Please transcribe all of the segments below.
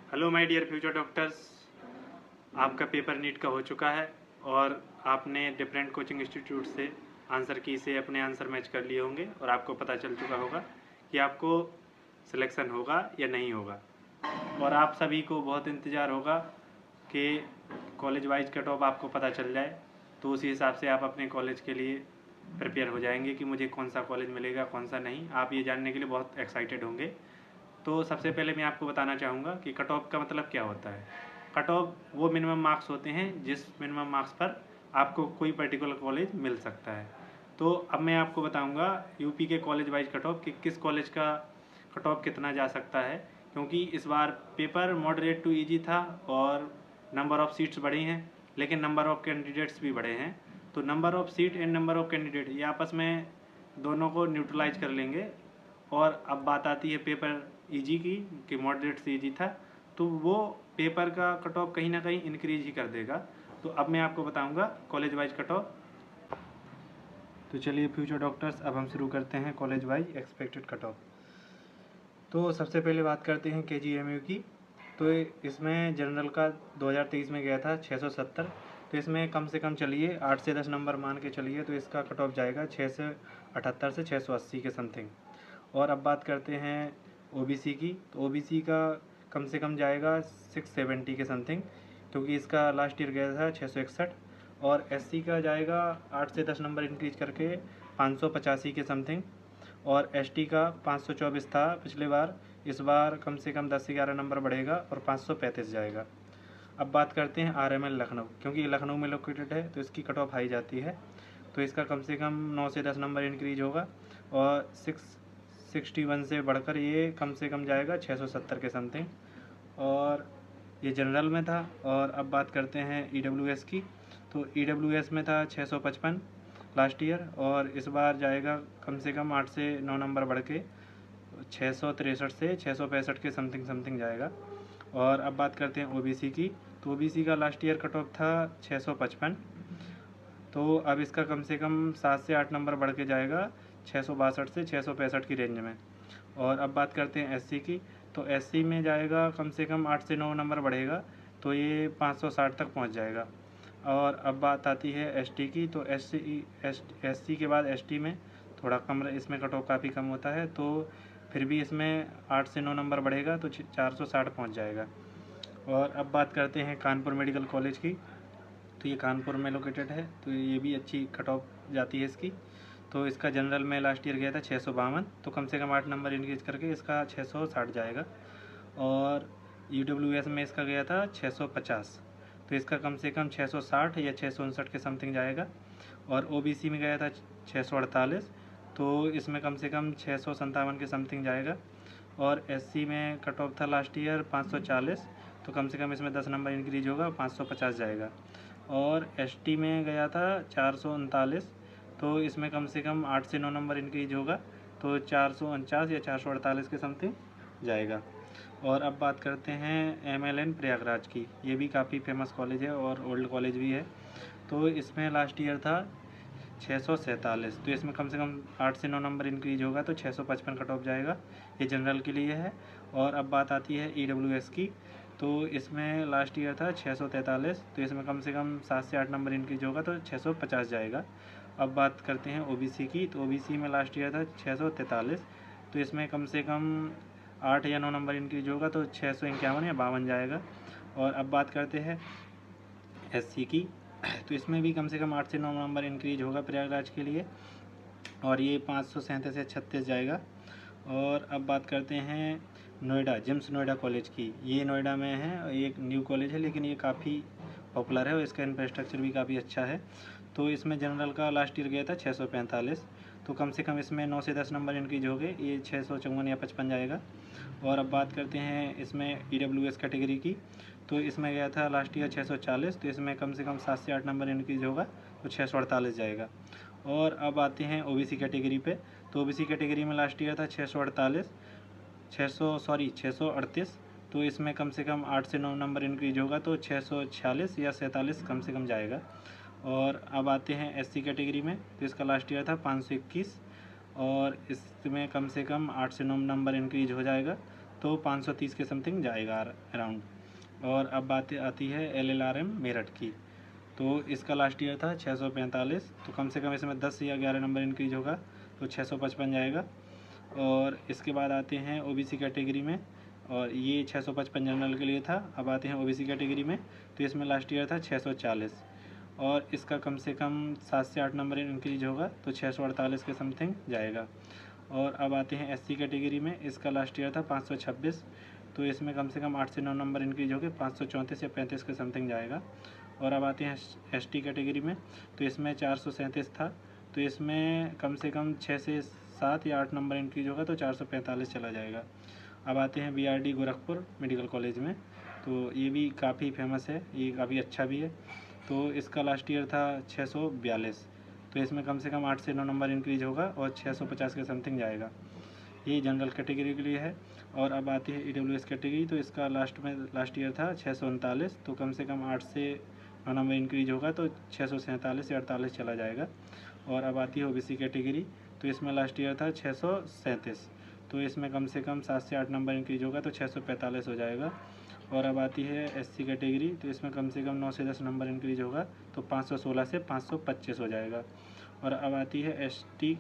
Hello my dear future doctors, आपका paper NEET का हो चुका है और आपने डिफरेंट कोचिंग इंस्टीट्यूट से आंसर की से अपने आंसर मैच कर लिए होंगे और आपको पता चल चुका होगा कि आपको सिलेक्शन होगा या नहीं होगा। और आप सभी को बहुत इंतज़ार होगा कि कॉलेज वाइज कट ऑफ आपको पता चल जाए, तो उसी हिसाब से आप अपने कॉलेज के लिए प्रिपेयर हो जाएंगे कि मुझे कौन सा कॉलेज मिलेगा कौन सा नहीं। आप ये जानने के लिए बहुत एक्साइटेड होंगे। तो सबसे पहले मैं आपको बताना चाहूँगा कि कट ऑफ का मतलब क्या होता है। कट ऑफ वो मिनिमम मार्क्स होते हैं जिस मिनिमम मार्क्स पर आपको कोई पर्टिकुलर कॉलेज मिल सकता है। तो अब मैं आपको बताऊँगा यूपी के कॉलेज वाइज कट ऑफ कि किस कॉलेज का कट ऑफ कितना जा सकता है, क्योंकि इस बार पेपर मॉडरेट टू इजी था और नंबर ऑफ़ सीट्स बढ़ी हैं, लेकिन नंबर ऑफ़ कैंडिडेट्स भी बढ़े हैं। तो number of seat and number of candidate ये आपस में दोनों को न्यूट्रलाइज कर लेंगे। और अब बात आती है पेपर इजी की कि मॉडरेट से इजी था, तो वो पेपर का कट ऑफ कहीं ना कहीं इंक्रीज ही कर देगा। तो अब मैं आपको बताऊंगा कॉलेज वाइज कट ऑफ। तो चलिए फ्यूचर डॉक्टर्स, अब हम शुरू करते हैं college wise expected cut off. तो सबसे पहले बात करते हैं KGMU की। तो इसमें जनरल का 2023 में गया था 670। तो इसमें कम से कम चलिए 8 से 10 नंबर मान के चलिए, तो इसका कट ऑफ जाएगा 678 से 680 के समथिंग। और अब बात करते हैं OBC की। तो OBC का कम से कम जाएगा 670 के समथिंग, क्योंकि इसका लास्ट ईयर गया था 661। और SC का जाएगा 8 से 10 नंबर इंक्रीज करके 585 के समथिंग। और ST का 524 था पिछले बार, इस बार कम से कम 10 से 11 नंबर बढ़ेगा और 535 जाएगा। अब बात करते हैं RML लखनऊ, क्योंकि ये लखनऊ में लोकेटेड है तो इसकी कट ऑफ हाई जाती है। तो इसका कम से कम 9 से 10 नंबर इंक्रीज होगा और 661 से बढ़कर ये कम से कम जाएगा 670 के समथिंग। और ये जनरल में था। और अब बात करते हैं EWS की। तो EWS में था 655 लास्ट ईयर, और इस बार जाएगा कम से कम 8 से 9 नंबर बढ़ के 663 से 665 के समथिंग जाएगा। और अब बात करते हैं OBC की। तो OBC का लास्ट ईयर कट ऑफ था 655। तो अब इसका कम से कम 7 से 8 नंबर बढ़ के जाएगा 662 से 665 की रेंज में। और अब बात करते हैं SC की। तो SC में जाएगा कम से कम 8 से 9 नंबर बढ़ेगा, तो ये 560 तक पहुंच जाएगा। और अब बात आती है ST की। तो SC के बाद ST में थोड़ा कम, इसमें कट ऑफ काफ़ी कम होता है, तो फिर भी इसमें 8 से 9 नंबर बढ़ेगा तो 460 पहुँच जाएगा। और अब बात करते हैं कानपुर मेडिकल कॉलेज की। तो ये कानपुर में लोकेटेड है, तो ये भी अच्छी कट ऑफ जाती है इसकी। तो इसका जनरल में लास्ट ईयर गया था 652, तो कम से कम 8 नंबर इंक्रीज करके इसका 660 जाएगा। और UWS में इसका गया था 650, तो इसका कम से कम 660 या 659 के समथिंग जाएगा। और OBC में गया था 648, तो इसमें कम से कम 657 के समथिंग जाएगा। और SC में कट ऑफ था लास्ट ईयर 540, तो कम से कम इसमें 10 नंबर इंक्रीज होगा 550 जाएगा। और ST में गया था 439, तो इसमें कम से कम 8 से 9 नंबर इंक्रीज होगा तो 449 या 448 के समथिंग जाएगा। और अब बात करते हैं MLN प्रयागराज की। ये भी काफ़ी फेमस कॉलेज है और ओल्ड कॉलेज भी है। तो इसमें लास्ट ईयर था 647, तो इसमें कम से कम 8 से 9 नंबर इंक्रीज होगा तो 655 कट ऑफ जाएगा। ये जनरल के लिए है। और अब बात आती है EWS की। तो इसमें लास्ट ईयर था 643, तो इसमें कम से कम 7 से 8 नंबर इंक्रीज होगा तो 650 जाएगा। अब बात करते हैं OBC की। तो OBC में लास्ट ईयर था 643, तो इसमें कम से कम 8 या 9 नंबर इंक्रीज होगा तो 651 या 52 जाएगा। और अब बात करते हैं SC की। तो इसमें भी कम से कम 8 से 9 नंबर इंक्रीज होगा प्रयागराज के लिए, और ये 537 या 36 जाएगा। और अब बात करते हैं नोएडा, जिम्स नोएडा कॉलेज की। ये नोएडा में है, एक न्यू कॉलेज है लेकिन ये काफ़ी पॉपुलर है और इसका इंफ्रास्ट्रक्चर भी काफ़ी अच्छा है। तो इसमें जनरल का लास्ट ईयर गया था 645, तो कम से कम इसमें 9 से 10 नंबर इंक्रीज हो गए, ये 654 या 55 जाएगा। और अब बात करते हैं इसमें EWS कैटेगरी की। तो इसमें गया था लास्ट ईयर 640, तो इसमें कम से कम 7 से 8 नंबर इंक्रीज होगा तो 648 जाएगा। और अब आते हैं OBC कैटेगरी पे। तो OBC कैटेगरी में लास्ट ईयर था 638, तो इसमें कम से कम 8 से 9 नंबर इंक्रीज होगा तो 646 या 47 कम से कम जाएगा। और अब आते हैं SC कैटेगरी में। तो इसका लास्ट ईयर था 521, और इसमें कम से कम 8 से 9 नंबर इंक्रीज हो जाएगा तो 530 के समथिंग जाएगा अराउंड। और अब बात आती है LLRM मेरठ की, तो इसका लास्ट ईयर था 645, तो कम से कम इसमें 10 या 11 नंबर इंक्रीज होगा तो 655 जाएगा। और इसके बाद आते हैं OBC कैटेगरी में, और ये 655 जनरल के लिए था। अब आते हैं OBC कैटेगरी में, तो इसमें लास्ट ईयर था 640, और इसका कम से कम 7 से 8 नंबर इंक्रीज होगा तो 648 के समथिंग जाएगा। और अब आते हैं SC कैटेगरी में, इसका लास्ट ईयर था 526, तो इसमें कम से कम 8 से 9 नंबर इंक्रीज होकर 534 या 35 के समथिंग जाएगा। और अब आते हैं ST कैटेगरी में, तो इसमें 437 था, तो इसमें कम से कम 6 से 7 या 8 नंबर इंक्रीज होगा तो 445 चला जाएगा। अब आते हैं BRD गोरखपुर मेडिकल कॉलेज में, तो ये भी काफ़ी फेमस है, ये काफ़ी अच्छा भी है। तो इसका लास्ट ईयर था 642, तो इसमें कम से कम 8 से 9 नंबर इंक्रीज होगा और 650 के समथिंग जाएगा। ये जनरल कैटेगरी के लिए है। और अब आती है EWS कैटेगरी, तो इसका लास्ट ईयर था 639, तो कम से कम 8 से 9 नंबर इंक्रीज होगा तो 647 या 48 चला जाएगा। और अब आती है OBC कैटेगरी, तो इसमें लास्ट ईयर था 637, तो इसमें कम से कम 7 से 8 नंबर इंक्रीज होगा तो 645 हो जाएगा। और अब आती है SC कैटेगरी, तो इसमें कम से कम 9 से 10 नंबर इंक्रीज होगा तो 516 से 525 हो जाएगा। और अब आती है ST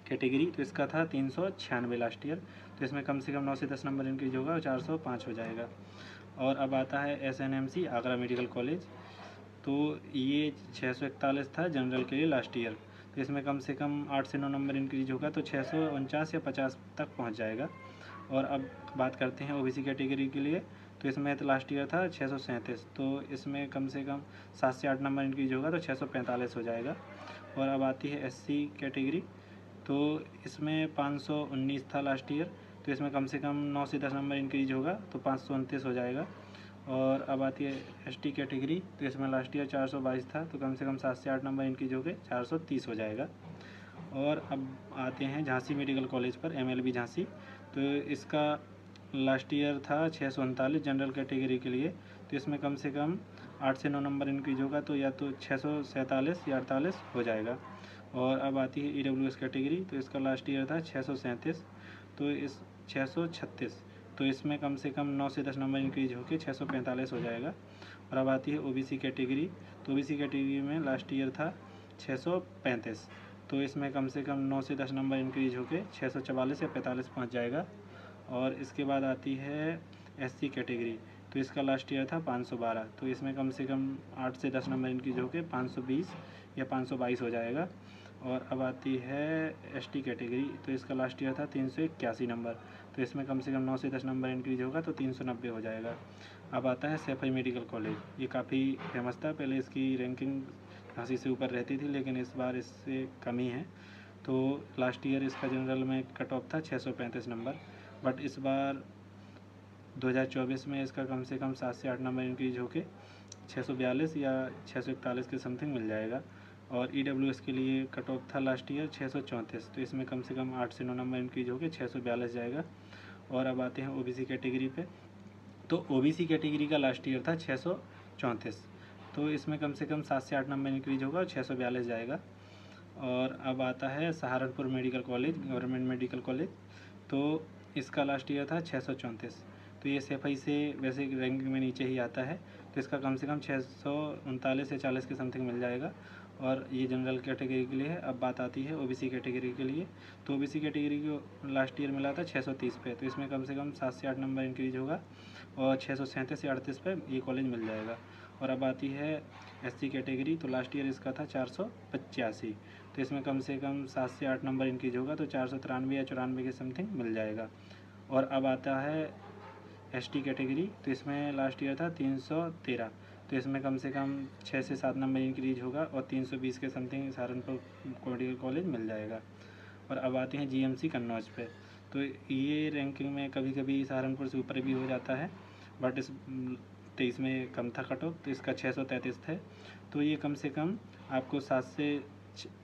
कैटेगरी, तो इसका था 396 लास्ट ईयर, तो इसमें कम से कम 9 से 10 नंबर इंक्रीज होगा और 405 हो जाएगा। और अब आता है SNMC आगरा मेडिकल कॉलेज, तो ये 641 था जनरल के लिए लास्ट ईयर, तो इसमें कम से कम 8 से 9 नंबर इंक्रीज होगा तो 649 या 50 तक पहुंच जाएगा। और अब बात करते हैं OBC कैटेगरी के लिए, तो इसमें तो लास्ट ईयर था 637, तो इसमें कम से कम 7 से 8 नंबर इंक्रीज होगा तो 645 हो जाएगा। और अब आती है SC कैटेगरी, तो इसमें 519 था लास्ट ईयर, तो इसमें कम से कम 9 से 10 नंबर इंक्रीज होगा तो 529 हो जाएगा। और अब आती है ST कैटेगरी, तो इसमें लास्ट ईयर 422 था, तो कम से कम 7 से 8 नंबर इंक्रीज होकर 430 हो जाएगा। और अब आते हैं झांसी मेडिकल कॉलेज पर, MLB झांसी, तो इसका लास्ट ईयर था 639 जनरल कैटेगरी के लिए, तो इसमें कम से कम 8 से 9 नंबर इंक्रीज होगा तो या तो 647 या 48 हो जाएगा। और अब आती है EWS कैटेगरी, तो इसका लास्ट ईयर था 637, तो इस 636, तो इसमें कम से कम 9 से 10 नंबर इंक्रीज होकर 645 हो जाएगा। और अब आती है OBC कैटेगरी, तो OBC कैटेगरी में लास्ट ईयर था 635, तो इसमें कम से कम 9 से 10 नंबर इंक्रीज होकर 644 या 45 पहुँच जाएगा। और इसके बाद आती है SC कैटेगरी, तो इसका लास्ट ईयर था 512, तो इसमें कम से कम 8 से 10 नंबर इंक्रीज होकर 520 या 522 हो जाएगा। और अब आती है ST कैटेगरी, तो इसका लास्ट ईयर था 381 नंबर, तो इसमें कम से कम 9 से 10 नंबर इंक्रीज होगा तो 390 हो जाएगा। अब आता है सैफई मेडिकल कॉलेज, ये काफ़ी फेमस था, पहले इसकी रैंकिंग 80 से ऊपर रहती थी लेकिन इस बार इससे कम ही है। तो लास्ट ईयर इसका जनरल में कट ऑफ था 635 नंबर, बट इस बार 2024 में इसका कम से कम 7 से 8 नंबर इंक्रीज होके 642 या 641 के समथिंग मिल जाएगा। और EWS के लिए कट ऑफ था लास्ट ईयर 634, तो इसमें कम से कम 8 से 9 नंबर इंक्रीज होकर 642 जाएगा। और अब आते हैं OBC कैटेगरी पे, तो OBC कैटेगरी का लास्ट ईयर था 634, तो इसमें कम से कम 7 से 8 नंबर इंक्रीज होगा और 642 जाएगा। और अब आता है Saharanpur medical college, government medical college, तो इसका लास्ट ईयर था 634, तो ये सैफई से वैसे रैंकिंग में नीचे ही आता है, तो इसका कम से कम 639 या 40 के समथिंग मिल जाएगा। और ये जनरल कैटेगरी के लिए है। अब बात आती है OBC कैटेगरी के लिए, तो OBC कैटेगरी को लास्ट ईयर मिला था 630 पे, तो इसमें कम से कम 7 से 8 नंबर इंक्रीज होगा और 637 या 38 पे ये कॉलेज मिल जाएगा। और अब आती है SC कैटेगरी, तो लास्ट ईयर इसका था 485, तो इसमें कम से कम 7 से 8 नंबर इंक्रीज होगा तो 493 या 94 के समथिंग मिल जाएगा। और अब आता है ST कैटेगरी, तो इसमें लास्ट ईयर था 313, तो इसमें कम से कम 6 से 7 नंबर इंक्रीज होगा और 320 के समथिंग सहारनपुर मेडिकल कॉलेज मिल जाएगा। और अब आते हैं GMC कन्नौज पे, तो ये रैंकिंग में कभी कभी सहारनपुर से ऊपर भी हो जाता है, बट इस 23 में कम था कट ऑफ, तो इसका 633 थे, तो ये कम से कम आपको 7 से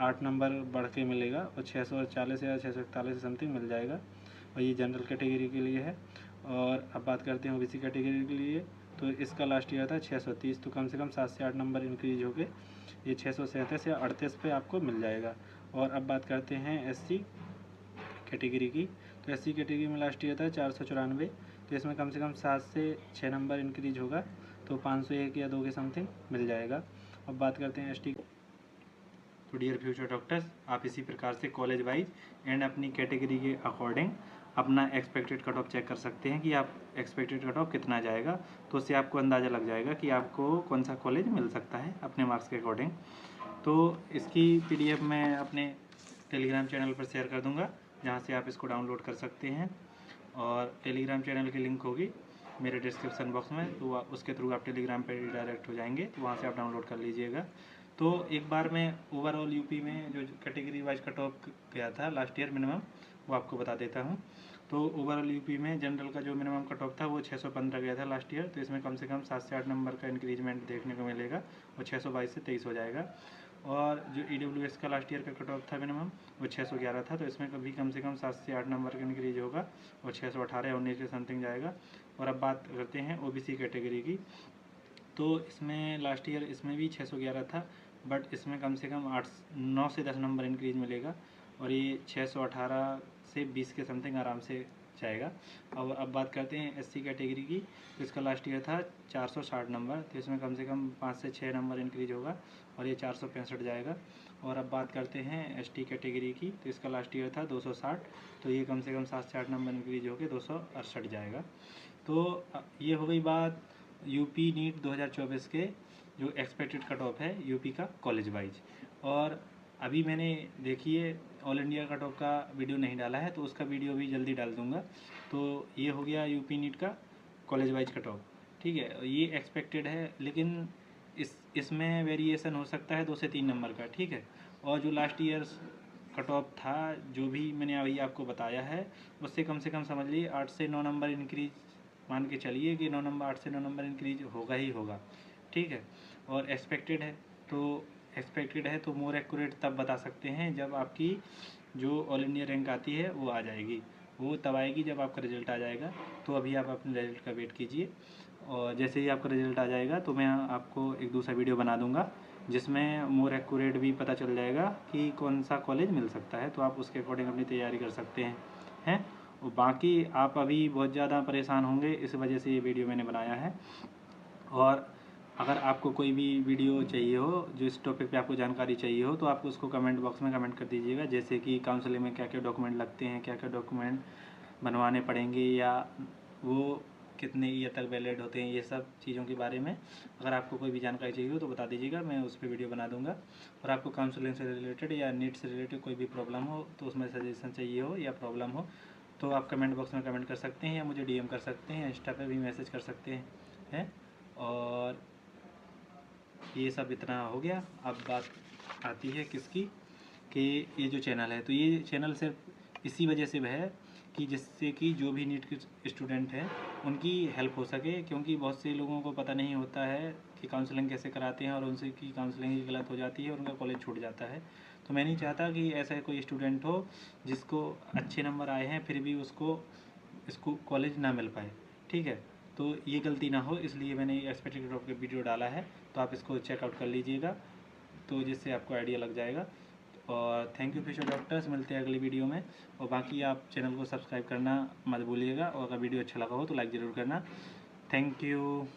8 नंबर बढ़ के मिलेगा और 640 या 641 समथिंग मिल जाएगा। और ये जनरल कैटेगरी के लिए है। और अब बात करते हैं OBC कैटेगरी के लिए, तो इसका लास्ट ईयर था 630, तो कम से कम 7 से 8 नंबर इंक्रीज हो गए, ये 637 या 38 पे आपको मिल जाएगा। और अब बात करते हैं SC कैटेगरी की, तो SC कैटेगरी में लास्ट ईयर था 494, तो इसमें कम से कम 7 से 6 नंबर इंक्रीज होगा, तो 501 या 2 के समथिंग मिल जाएगा। अब बात करते हैं ST। तो डियर फ्यूचर डॉक्टर्स, आप इसी प्रकार से कॉलेज वाइज एंड अपनी कैटेगरी के अकॉर्डिंग अपना एक्सपेक्टेड कट ऑफ चेक कर सकते हैं कि आप एक्सपेक्टेड कट ऑफ कितना जाएगा, तो उससे आपको अंदाज़ा लग जाएगा कि आपको कौन सा कॉलेज मिल सकता है अपने मार्क्स के अकॉर्डिंग। तो इसकी PDF मैं अपने टेलीग्राम चैनल पर शेयर कर दूंगा, जहां से आप इसको डाउनलोड कर सकते हैं, और टेलीग्राम चैनल की लिंक होगी मेरे डिस्क्रिप्शन बॉक्स में, तो उसके थ्रू आप टेलीग्राम पर डायरेक्ट हो जाएंगे, तो वहाँ से आप डाउनलोड कर लीजिएगा। तो एक बार मैं ओवरऑल यूपी में जो कैटेगरी वाइज कट ऑफ गया था लास्ट ईयर मिनिमम, वो आपको बता देता हूँ। तो ओवरऑल यूपी में जनरल का जो मिनिमम कट ऑफ था वो 615 गया था लास्ट ईयर, तो इसमें कम से कम 7 से 8 नंबर का इंक्रीजमेंट देखने को मिलेगा, वो 622 से 23 हो जाएगा। और जो EWS का लास्ट ईयर का कट ऑफ था मिनिमम, वो 611 था, तो इसमें कभी कम से कम 7 से 8 नंबर का इंक्रीज होगा, वो 618 या 19 के समथिंग जाएगा। और अब बात करते हैं OBC कैटेगरी की। तो इसमें लास्ट ईयर इसमें भी 611 था, बट इसमें कम से कम 9 से 10 नंबर इंक्रीज मिलेगा, और ये 618 से 20 के समथिंग आराम से जाएगा। अब बात करते हैं SC कैटेगरी की। तो इसका लास्ट ईयर था 460 नंबर, तो इसमें कम से कम 5 से 6 नंबर इंक्रीज होगा, और ये 465 जाएगा। और अब बात करते हैं ST कैटेगरी की। तो इसका लास्ट ईयर था 260, तो ये कम से कम 7 से 8 नंबर इंक्रीज होकर 268 जाएगा। तो ये हो गई बात यूपी नीट 2024 के जो एक्सपेक्टेड कट ऑफ है यूपी का कॉलेज वाइज। और अभी मैंने देखिए ऑल इंडिया कट ऑफ का वीडियो नहीं डाला है, तो उसका वीडियो भी जल्दी डाल दूंगा। तो ये हो गया यूपी नीट का कॉलेज वाइज कट ऑफ, ठीक है। ये एक्सपेक्टेड है, लेकिन इसमें वेरिएशन हो सकता है 2 से 3 नंबर का, ठीक है। और जो लास्ट ईयर कट ऑफ था जो भी मैंने अभी आपको बताया है, उससे कम से कम समझ लीजिए 8 से 9 नंबर इंक्रीज मान के चलिए कि 8 से 9 नंबर इंक्रीज होगा ही होगा, ठीक है। और एक्सपेक्टेड है तो मोर एक्यूरेट तब बता सकते हैं जब आपकी जो ऑल इंडिया रैंक आती है वो आ जाएगी, वो तब आएगी जब आपका रिजल्ट आ जाएगा। तो अभी आप अपने रिजल्ट का वेट कीजिए, और जैसे ही आपका रिजल्ट आ जाएगा तो मैं आपको एक दूसरा वीडियो बना दूंगा, जिसमें मोर एक्यूरेट भी पता चल जाएगा कि कौन सा कॉलेज मिल सकता है, तो आप उसके अकॉर्डिंग अपनी तैयारी कर सकते हैं। और बाकी आप अभी बहुत ज़्यादा परेशान होंगे, इस वजह से ये वीडियो मैंने बनाया है। और अगर आपको कोई भी वीडियो चाहिए हो, जो इस टॉपिक पे आपको जानकारी चाहिए हो, तो आप उसको कमेंट बॉक्स में कमेंट कर दीजिएगा, जैसे कि काउंसलिंग में क्या क्या डॉक्यूमेंट लगते हैं, क्या क्या डॉक्यूमेंट बनवाने पड़ेंगे, या वो कितने ईयर तक वैलिड होते हैं, ये सब चीज़ों के बारे में अगर आपको कोई भी जानकारी चाहिए हो तो बता दीजिएगा, मैं उस पर वीडियो बना दूंगा। और आपको काउंसलिंग से रिलेटेड या नीट से रिलेटेड कोई भी प्रॉब्लम हो, तो उसमें सजेशन चाहिए हो या प्रॉब्लम हो, तो आप कमेंट बॉक्स में कमेंट कर सकते हैं, या मुझे DM कर सकते हैं, इंस्टा पे भी मैसेज कर सकते हैं। और ये सब इतना हो गया। अब बात आती है किसकी, कि ये जो चैनल है, तो ये चैनल सिर्फ इसी वजह से है कि जिससे कि जो भी नीट के स्टूडेंट हैं उनकी हेल्प हो सके, क्योंकि बहुत से लोगों को पता नहीं होता है कि काउंसलिंग कैसे कराते हैं, और उनसे की काउंसलिंग ही गलत हो जाती है और उनका कॉलेज छूट जाता है। तो मैं नहीं चाहता कि ऐसा कोई स्टूडेंट हो जिसको अच्छे नंबर आए हैं फिर भी इसको कॉलेज ना मिल पाए, ठीक है। तो ये गलती ना हो, इसलिए मैंने एक्सपेक्टेड कट ऑफ का वीडियो डाला है, तो आप इसको चेकआउट कर लीजिएगा, तो जिससे आपको आइडिया लग जाएगा। और थैंक यू फ्यूचर डॉक्टर्स, मिलते हैं अगली वीडियो में। और बाकी आप चैनल को सब्सक्राइब करना मत भूलिएगा, और अगर वीडियो अच्छा लगा हो तो लाइक ज़रूर करना। Thank you.